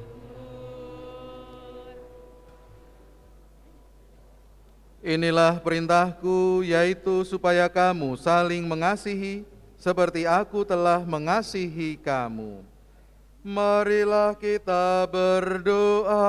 Inilah perintahku, yaitu supaya kamu saling mengasihi seperti aku telah mengasihi kamu. Marilah kita berdoa.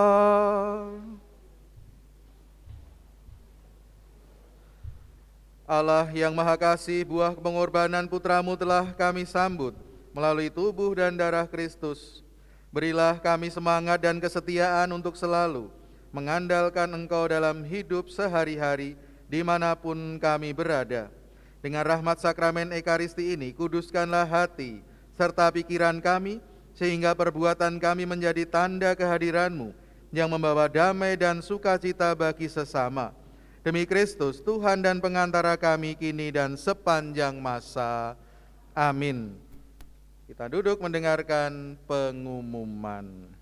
Allah yang Maha Kasih, buah pengorbanan Putra-Mu telah kami sambut melalui tubuh dan darah Kristus. Berilah kami semangat dan kesetiaan untuk selalu mengandalkan Engkau dalam hidup sehari-hari dimanapun kami berada. Dengan rahmat sakramen Ekaristi ini, kuduskanlah hati serta pikiran kami, sehingga perbuatan kami menjadi tanda kehadiran-Mu yang membawa damai dan sukacita bagi sesama. Demi Kristus, Tuhan dan pengantara kami kini dan sepanjang masa. Amin. Kita duduk mendengarkan pengumuman.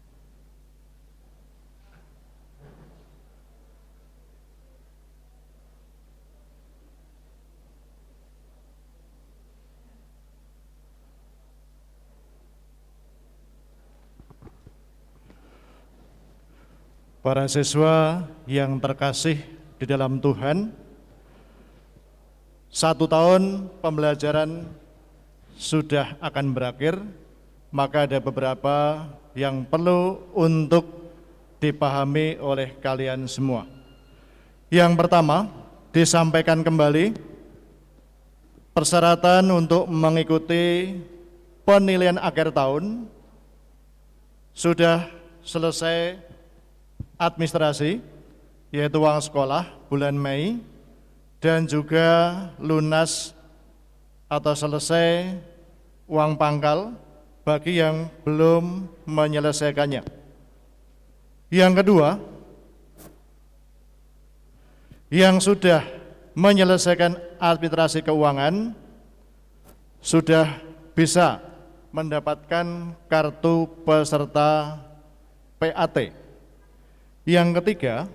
Para siswa yang terkasih di dalam Tuhan, 1 tahun pembelajaran sudah akan berakhir, maka ada beberapa yang perlu untuk dipahami oleh kalian semua. Yang pertama, disampaikan kembali persyaratan untuk mengikuti penilaian akhir tahun. Sudah selesai administrasi, yaitu uang sekolah bulan Mei, dan juga lunas atau selesai uang pangkal bagi yang belum menyelesaikannya. Yang kedua, yang sudah menyelesaikan administrasi keuangan sudah bisa mendapatkan kartu peserta PAT. Yang ketiga,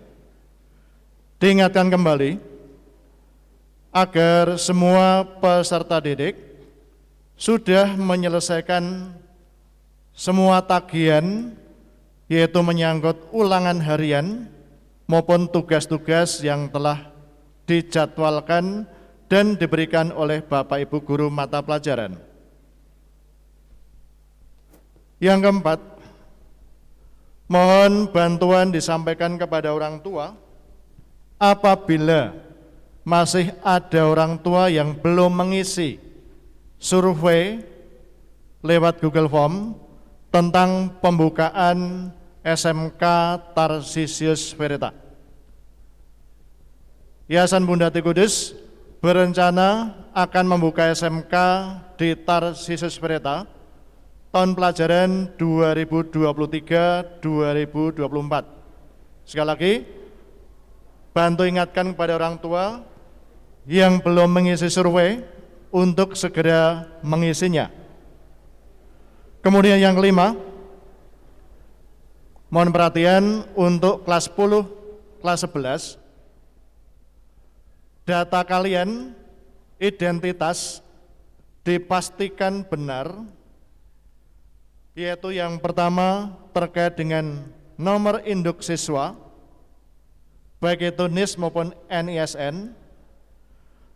diingatkan kembali agar semua peserta didik sudah menyelesaikan semua tagihan, yaitu menyangkut ulangan harian maupun tugas-tugas yang telah dijadwalkan dan diberikan oleh Bapak Ibu Guru mata pelajaran. Yang keempat, Mohon bantuan disampaikan kepada orang tua apabila masih ada orang tua yang belum mengisi survei lewat Google Form tentang pembukaan SMK Tarsisius Fereta. Yayasan Bunda Hati Kudus berencana akan membuka SMK di Tarsisius Fereta tahun pelajaran 2023-2024. Sekali lagi, bantu ingatkan kepada orang tua yang belum mengisi survei untuk segera mengisinya. Kemudian yang kelima, mohon perhatian untuk kelas 10, kelas 11, data kalian, identitas dipastikan benar, yaitu yang pertama terkait dengan nomor induk siswa, baik itu NIS maupun NISN,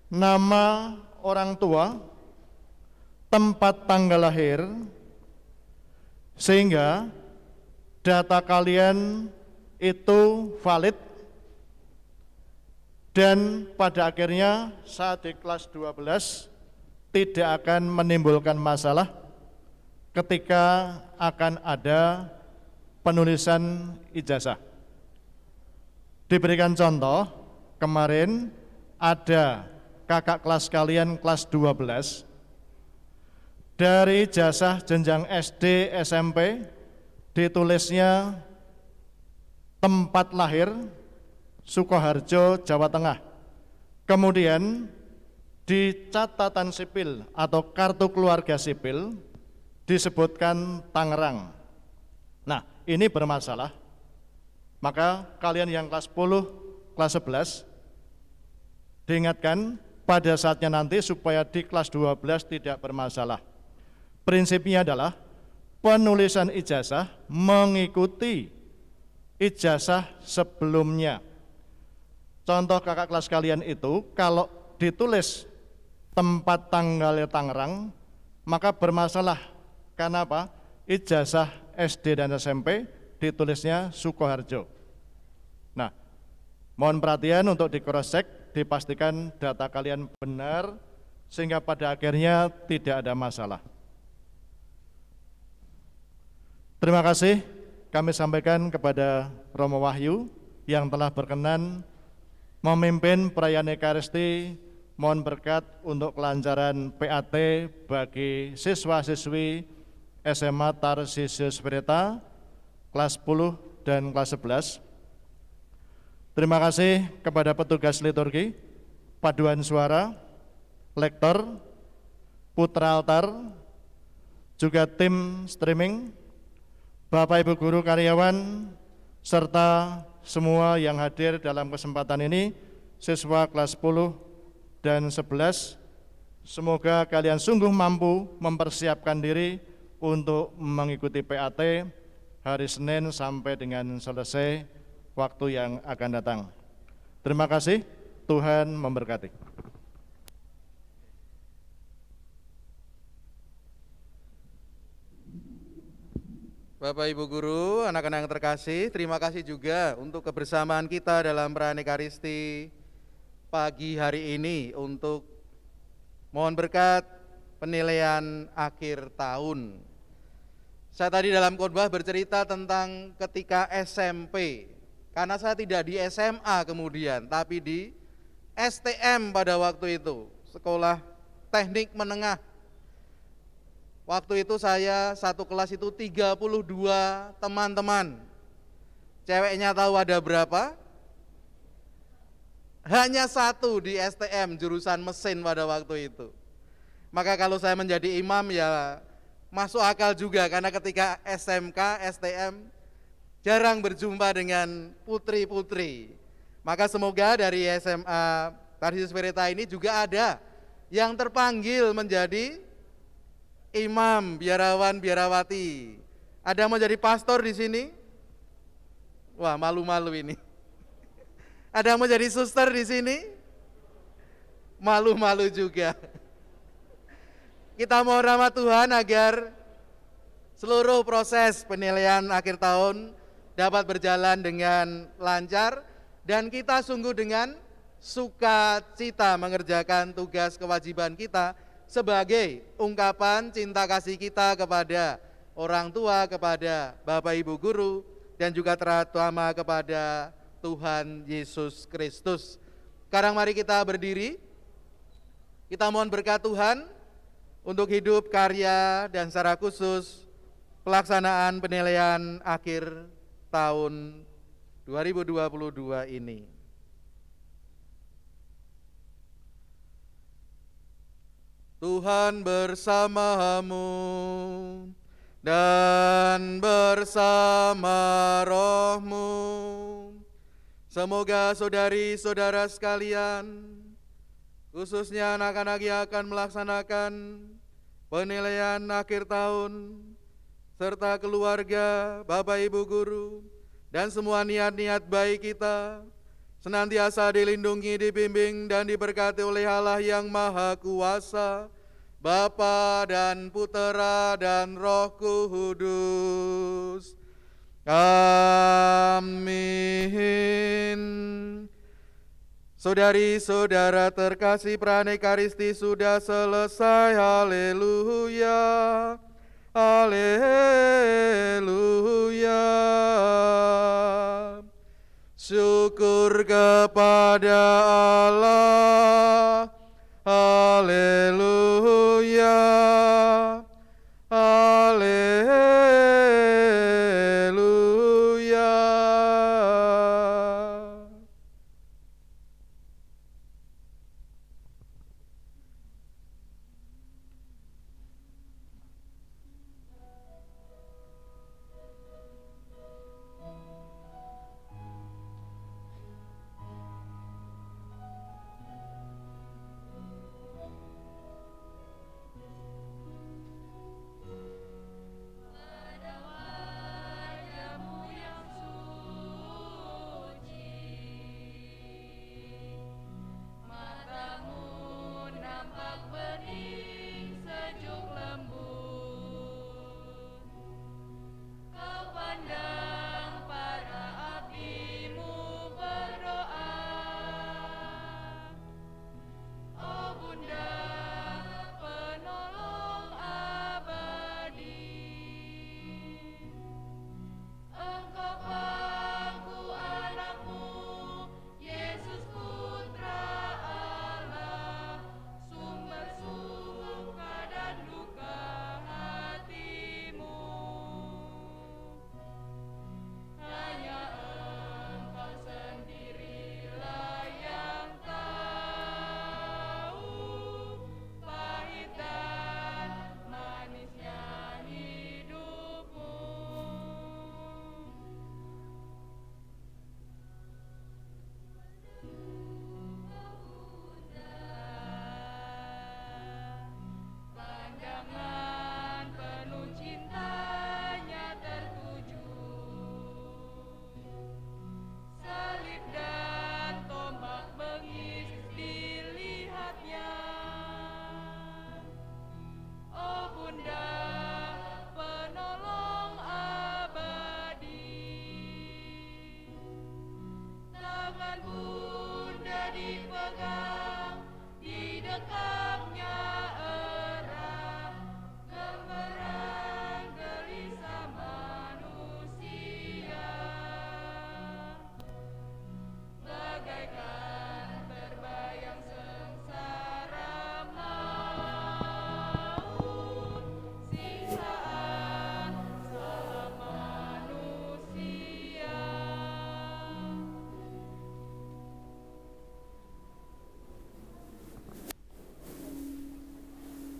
nama orang tua, tempat tanggal lahir, sehingga data kalian itu valid dan pada akhirnya saat di kelas 12 tidak akan menimbulkan masalah ketika akan ada penulisan ijazah. Diberikan contoh, kemarin ada kakak kelas kalian kelas 12, dari ijazah jenjang SD, SMP, ditulisnya tempat lahir Sukoharjo, Jawa Tengah. Kemudian di catatan sipil atau kartu keluarga sipil disebutkan Tangerang. Nah, ini bermasalah. Maka kalian yang kelas 10, kelas 11 diingatkan pada saatnya nanti supaya di kelas 12 tidak bermasalah. Prinsipnya adalah penulisan ijazah mengikuti ijazah sebelumnya. Contoh kakak kelas kalian itu kalau ditulis tempat tanggalnya Tangerang, maka bermasalah. Karena apa? Ijazah SD dan SMP ditulisnya Sukoharjo. Nah, mohon perhatian untuk di cross check, dipastikan data kalian benar sehingga pada akhirnya tidak ada masalah. Terima kasih kami sampaikan kepada Romo Wahyu yang telah berkenan memimpin perayaan Ekaristi. Mohon berkat untuk kelancaran PAT bagi siswa-siswi SMA Tarsisius Fereta kelas 10 dan kelas 11. Terima kasih kepada petugas liturgi, paduan suara, lektor, putra altar, juga tim streaming, Bapak Ibu guru karyawan, serta semua yang hadir dalam kesempatan ini, siswa kelas 10 dan 11. Semoga kalian sungguh mampu mempersiapkan diri untuk mengikuti PAT hari Senin sampai dengan selesai waktu yang akan datang. Terima kasih, Tuhan memberkati. Bapak Ibu guru, anak-anak yang terkasih, terima kasih juga untuk kebersamaan kita dalam perayaan Ekaristi pagi hari ini untuk mohon berkat penilaian akhir tahun. Saya tadi dalam khotbah bercerita tentang ketika SMP, karena saya tidak di SMA kemudian, tapi di STM pada waktu itu, Sekolah Teknik Menengah. Waktu itu saya satu kelas itu 32 teman-teman. Ceweknya tahu ada berapa? Hanya satu di STM, jurusan mesin pada waktu itu. Maka kalau saya menjadi imam ya masuk akal juga, karena ketika SMK, STM jarang berjumpa dengan putri-putri. Maka semoga dari SMA Tarsisius Fereta ini juga ada yang terpanggil menjadi imam, biarawan, biarawati. Ada yang mau jadi pastor di sini? Wah, malu-malu ini. Ada yang mau jadi suster di sini? Malu-malu juga. Kita mohon rahmat Tuhan agar seluruh proses penilaian akhir tahun dapat berjalan dengan lancar dan kita sungguh dengan sukacita mengerjakan tugas kewajiban kita sebagai ungkapan cinta kasih kita kepada orang tua, kepada Bapak Ibu guru, dan juga terutama kepada Tuhan Yesus Kristus. Sekarang mari kita berdiri, kita mohon berkat Tuhan untuk hidup, karya, dan secara khusus pelaksanaan penilaian akhir tahun 2022 ini. Tuhan bersamamu dan bersama rohmu. Semoga saudari-saudara sekalian, khususnya anak-anak yang akan melaksanakan penilaian akhir tahun, serta keluarga, Bapak Ibu guru, dan semua niat-niat baik kita, senantiasa dilindungi, dibimbing, dan diberkati oleh Allah yang Maha Kuasa, Bapa dan Putera dan Roh Kudus. Amin. Saudari-saudara terkasih, Pranekaristi sudah selesai. Haleluya, haleluya. Syukur kepada Allah. Haleluya, haleluya.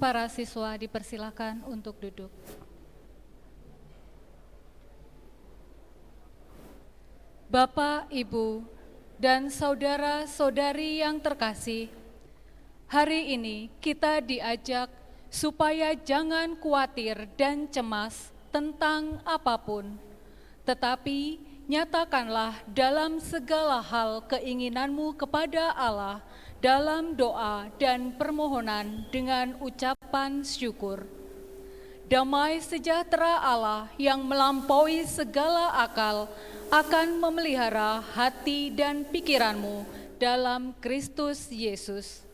Para siswa dipersilakan untuk duduk. Bapak, Ibu, dan saudara-saudari yang terkasih, hari ini kita diajak supaya jangan khawatir dan cemas tentang apapun, tetapi nyatakanlah dalam segala hal keinginanmu kepada Allah dalam doa dan permohonan dengan ucapan syukur. damai sejahtera Allah yang melampaui segala akal akan memelihara hati dan pikiranmu dalam Kristus Yesus.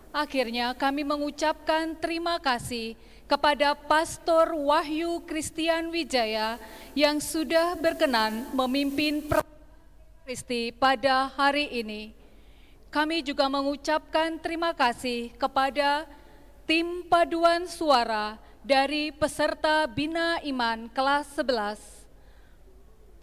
Akhirnya kami mengucapkan terima kasih kepada Pastor Wahyu Christian Wijaya yang sudah berkenan memimpin Kristi pada hari ini. Kami juga mengucapkan terima kasih kepada tim paduan suara dari peserta Bina Iman kelas 11.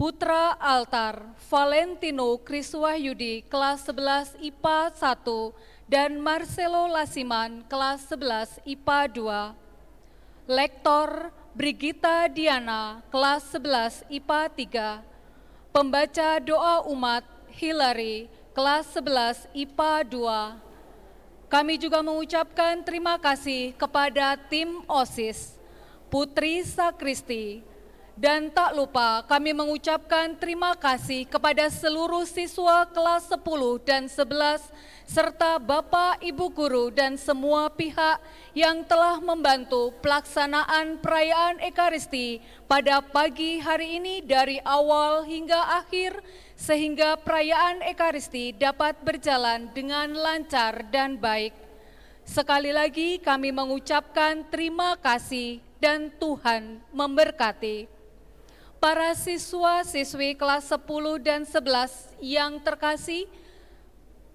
Putra Altar Valentino Kriswahyudi kelas 11 IPA 1 dan Marcelo Lasiman kelas 11 IPA 2. Lektor Brigita Diana kelas 11 IPA 3. Pembaca doa umat Hilary kelas 11 IPA 2. Kami juga mengucapkan terima kasih kepada tim OSIS, Putri Sakristi, dan tak lupa kami mengucapkan terima kasih kepada seluruh siswa kelas 10 dan 11, serta Bapak, Ibu Guru, dan semua pihak yang telah membantu pelaksanaan perayaan Ekaristi pada pagi hari ini dari awal hingga akhir, sehingga perayaan Ekaristi dapat berjalan dengan lancar dan baik. Sekali lagi kami mengucapkan terima kasih dan Tuhan memberkati. Para siswa-siswi kelas 10 dan 11 yang terkasih,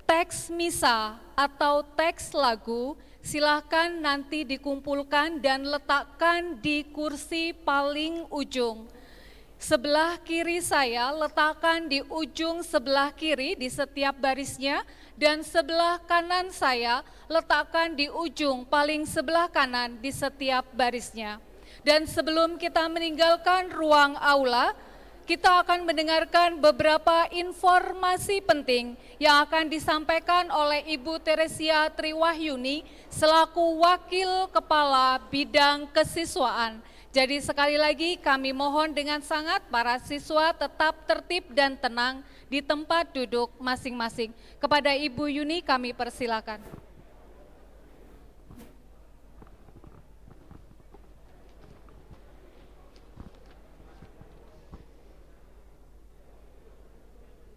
teks misa atau teks lagu silakan nanti dikumpulkan dan letakkan di kursi paling ujung. Sebelah kiri saya letakkan di ujung sebelah kiri di setiap barisnya, dan sebelah kanan saya letakkan di ujung paling sebelah kanan di setiap barisnya. Dan sebelum kita meninggalkan ruang aula, kita akan mendengarkan beberapa informasi penting yang akan disampaikan oleh Ibu Teresia Triwahyuni selaku Wakil Kepala Bidang Kesiswaan. Jadi sekali lagi kami mohon dengan sangat para siswa tetap tertib dan tenang di tempat duduk masing-masing. Kepada Ibu Yuni kami persilakan.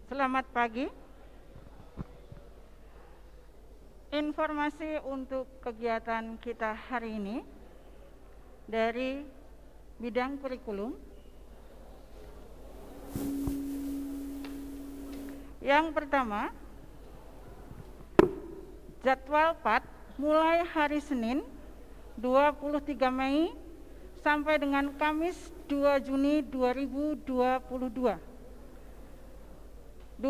Selamat pagi. Informasi untuk kegiatan kita hari ini dari bidang kurikulum. Yang pertama, jadwal PAT mulai hari Senin 23 Mei sampai dengan Kamis 2 Juni 2022. 2.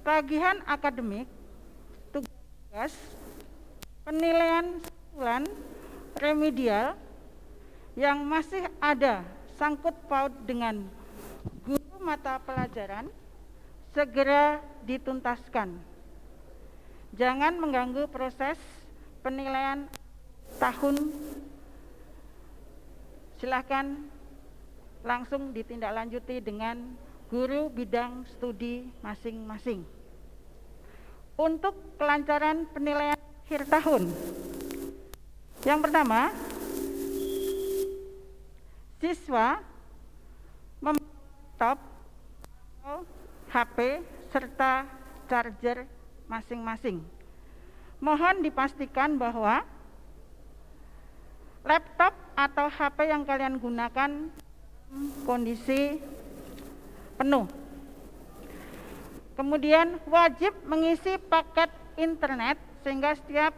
Tagihan akademik, tugas, penilaian susulan, remedial yang masih ada sangkut paut dengan guru mata pelajaran segera dituntaskan. Jangan mengganggu proses penilaian tahun. Silakan langsung ditindaklanjuti dengan guru bidang studi masing-masing. Untuk kelancaran penilaian akhir tahun, yang pertama, siswa membawa laptop atau HP serta charger masing-masing. Mohon dipastikan bahwa laptop atau HP yang kalian gunakan kondisi penuh. Kemudian wajib mengisi paket internet sehingga setiap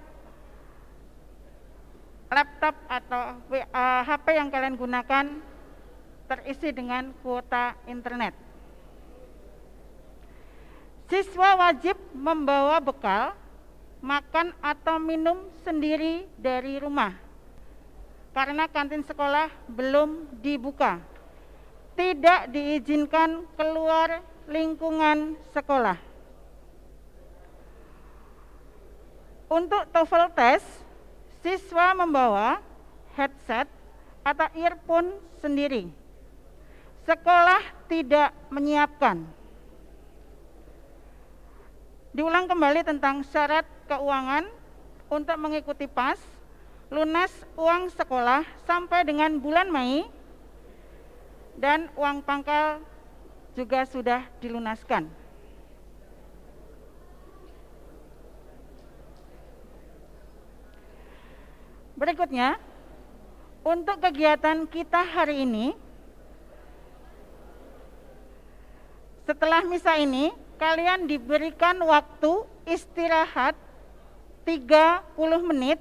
laptop atau HP yang kalian gunakan terisi dengan kuota internet. Siswa wajib membawa bekal makan atau minum sendiri dari rumah karena kantin sekolah belum dibuka. Tidak diizinkan keluar lingkungan sekolah. Untuk TOEFL test, siswa membawa headset atau earphone sendiri. Sekolah tidak menyiapkan. Diulang kembali tentang syarat keuangan untuk mengikuti PAS. lunas uang sekolah sampai dengan bulan Mei, dan uang pangkal juga sudah dilunaskan. Berikutnya, untuk kegiatan kita hari ini, setelah misa ini, kalian diberikan waktu istirahat 30 menit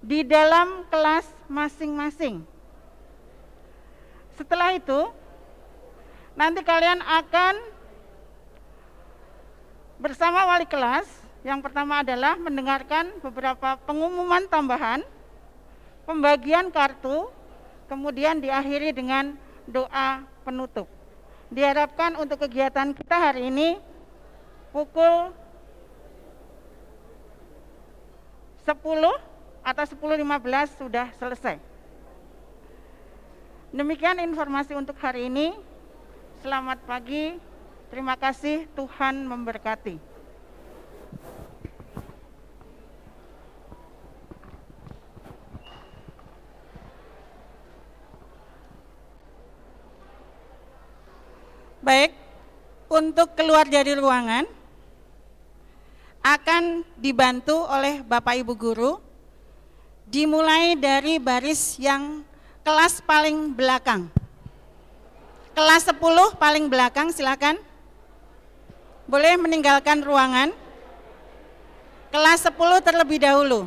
di dalam kelas masing-masing. Setelah itu, nanti kalian akan bersama wali kelas. Yang pertama adalah mendengarkan beberapa pengumuman tambahan, pembagian kartu, kemudian diakhiri dengan doa penutup. Diharapkan untuk kegiatan kita hari ini pukul 10 atau 10.15 sudah selesai. Demikian informasi untuk hari ini. Selamat pagi, terima kasih, Tuhan memberkati. Baik, untuk keluar dari ruangan akan dibantu oleh Bapak Ibu Guru, dimulai dari baris yang kelas paling belakang. Kelas 10 paling belakang, silakan. Boleh meninggalkan ruangan. Kelas 10 terlebih dahulu.